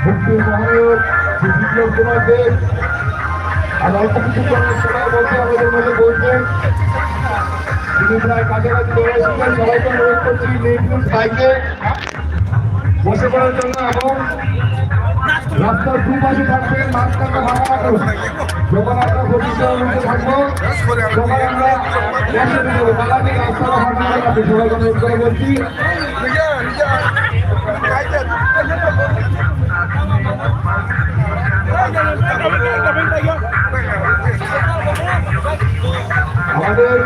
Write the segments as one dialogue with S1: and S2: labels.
S1: মুক্তি মহানয়ক বিপ্লব কুমার দেব আর অল্প কিছুক্ষণের সময় মধ্যে আমাদের মধ্যে বলছেন। তিনি প্রায় কাছাকাছি চলে এসেছেন। সবাইকে অনুরোধ করছি নিজ বাইকে বসে পড়ার জন্য এবং রাস্তার দুপাশে থাকবেন, মাঝখানটা ভাঙা রাখুন। যখন আমরা প্রতিষ্ঠানের মধ্যে থাকবো তখন আমরা বসে দেবো, বাঙালি রাস্তাটা ভাঙা রাখবে। সবাইকে অনুরোধ করে বলছি। আমাদের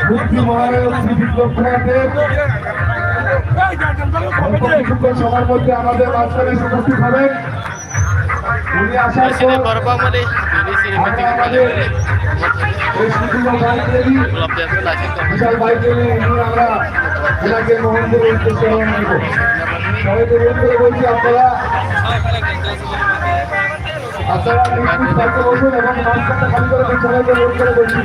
S1: মুক্তি মহানয়ক শ্রী বিপ্লব কুমার দেব অল্প কিছুক্ষণ সময়ের মধ্যে আমাদের মাঝখানে উপস্থিত হবেন। উনি আসার পর আমাদের এই সুদূর বাইক রেলি, বিশাল বাইক রেলি নিয়ে আমরা এলাকে মোহনপুরের উদ্দেশ্যে রওনা দেব। সবাইকে অনুরোধ করে বলছি আপনারা নিজ বাইকে বসুন এবং মাঝখানটা খালি করে দিন। সবাইকে অনুরোধ করে বলছি।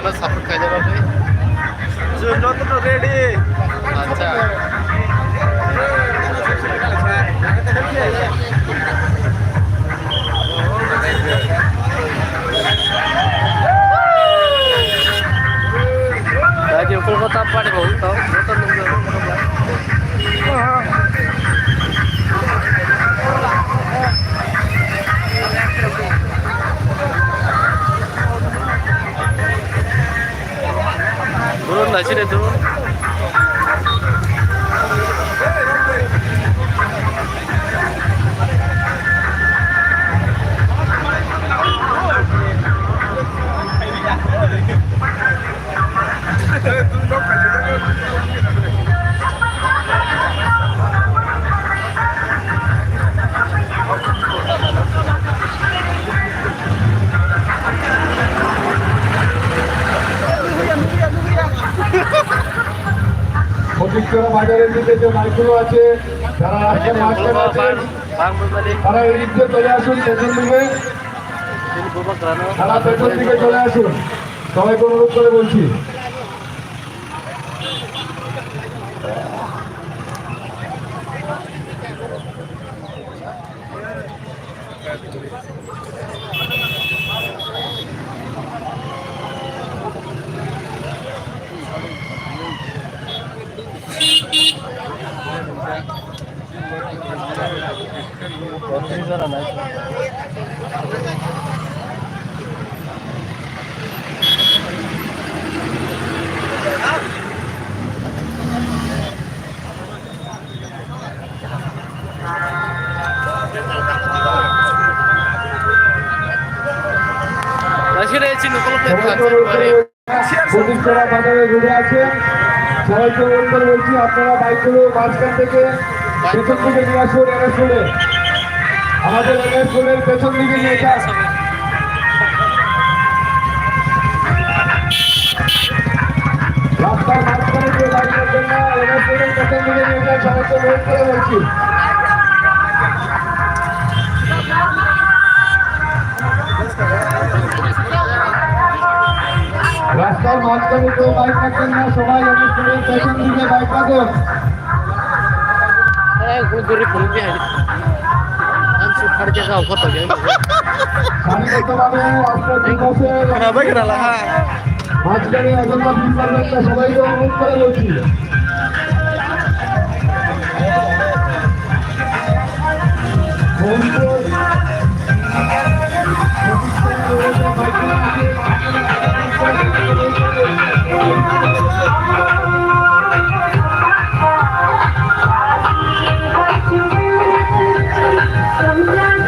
S2: karena support kayak apa sih?
S3: Sudah tuh ready.
S2: Acha. Lagi ukur kota apa nih bau? Tahu? Kota nunggu. Turun lah sini turun.
S1: Fatikchhara বাজারের দিকে যে মাইকগুলো আছে, যারা রাস্তার মাঝখানে আছেন তারা এই দিক দিয়ে চলে আসুন। পেছন দিকে তারা পেছন দিকে চলে আসুন। সবাইকে অনুরোধ করে বলছি। ফটিকছড়া বাজারে ঘুরে আছেন, সবাইকে অনুরোধ করে বলছি আপনারা বাইকগুলো মাঝখান থেকে পেছন দিকে নিয়ে আসুন। এনএস রোডে আমাদের এনএস রোডের পেছন দিকে নিয়ে যান। রাস্তার মাঝখানে যে বাইক করবেন না, এনএস রোডের পেছন দিকে নিয়ে যান। সবাইকে অনুরোধ করে বলছি। রাস্তার মাঝখানে কেউ বাইক রাখবেন না, সবাই এনএস রোডের পেছন দিকে বাইক রাখুন। মাঝখানে অযথা ভিড় করবেন না, সবাইকে অনুরোধ করে বলছি।
S4: Sometimes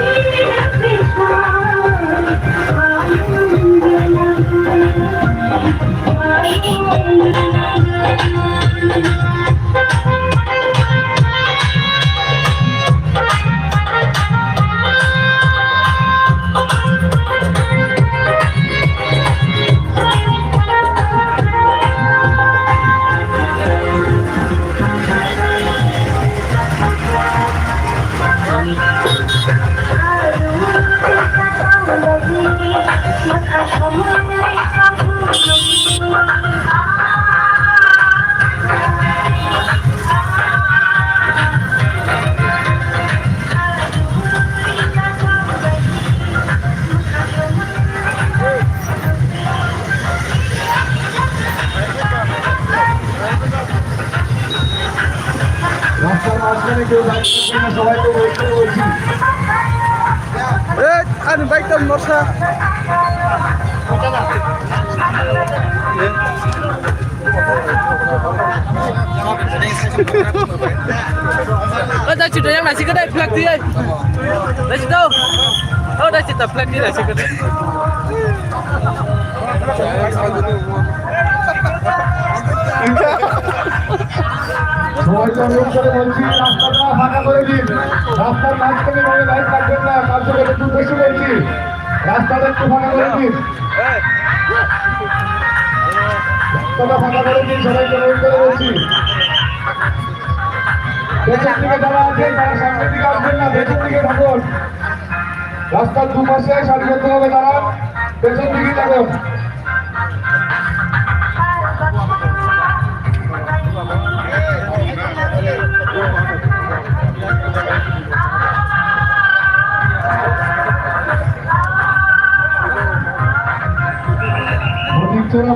S1: সবাইকে বলতে বলছি
S3: Ano ba ito, Morsa?
S4: Dah cerita yang nasi kedai flag dia. Dah cerita. Oh dah cerita flag dia nasi kedai.
S1: সবাইকে অনুরোধ করে বলছি রাস্তাটা ফাঁকা করে দিন রাস্তার মাঝখানে ভাবে লাইট রাখবেন না কার্যকর একটু বেশি বলছি রাস্তাটা একটু ফাঁকা করে দিন রাস্তাটা ফাঁকা করে দিন সবাইকে অনুরোধ করে বলছি পেছন দিকে যারা আছেন তারা সামনের দিকে আসবেন না পেছন দিকে থাকুন রাস্তার দুপাশে সারিবদ্ধভাবে দাঁড়ান পেছন দিকে থাকুন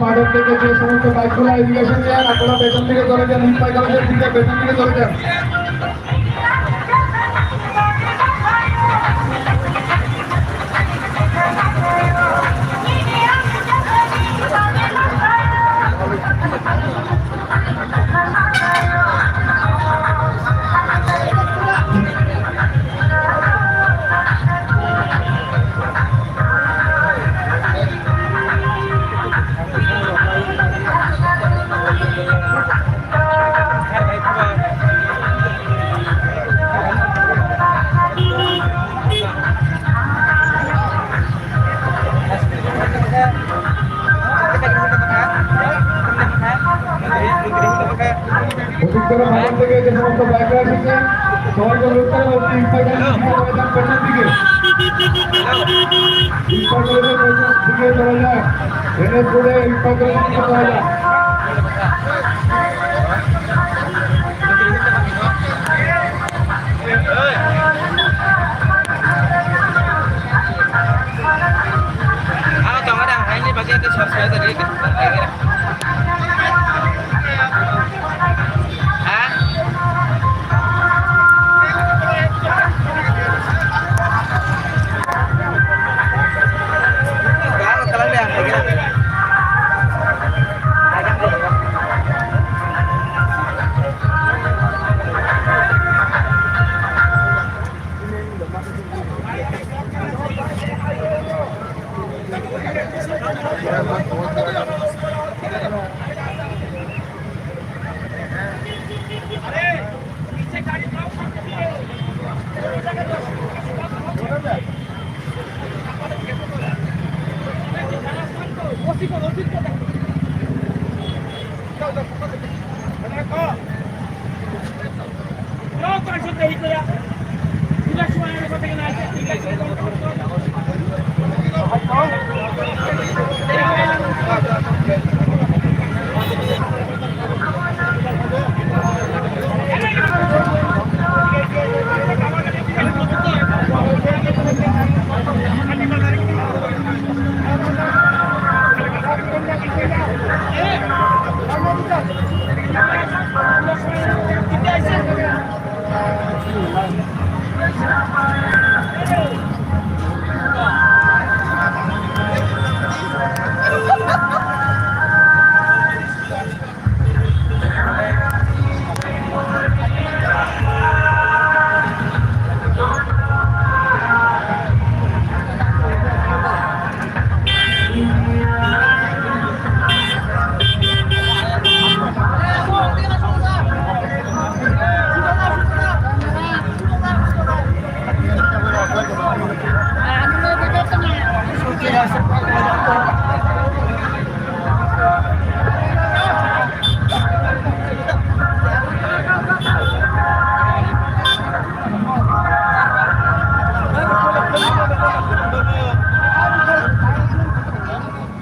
S1: মাঠের থেকে যে সমস্ত বাইকগুলো এডুকেশন দেন আপনারা পেছন দিকে চলে যান হিম্পাই কলেজের দিকে পেছন দিকে চলে যান অধিকতর মাঠের থেকে যে সমস্ত বাইক এসেছে সবাইকে অনুরোধ করে বলছি হিম্পাই কলেজের পেছন দিকে হিম্পাই কলেজের পেছন দিকে চলে যায় এনএস রোডে হিম্পাই কলেজের দিকে চলে যায়
S3: Ano to, madam? Ini bagian ke short saya tadi. Hah? Kalau kalian lihat,
S5: No, con eso te digo ya. Mira, su madre, no te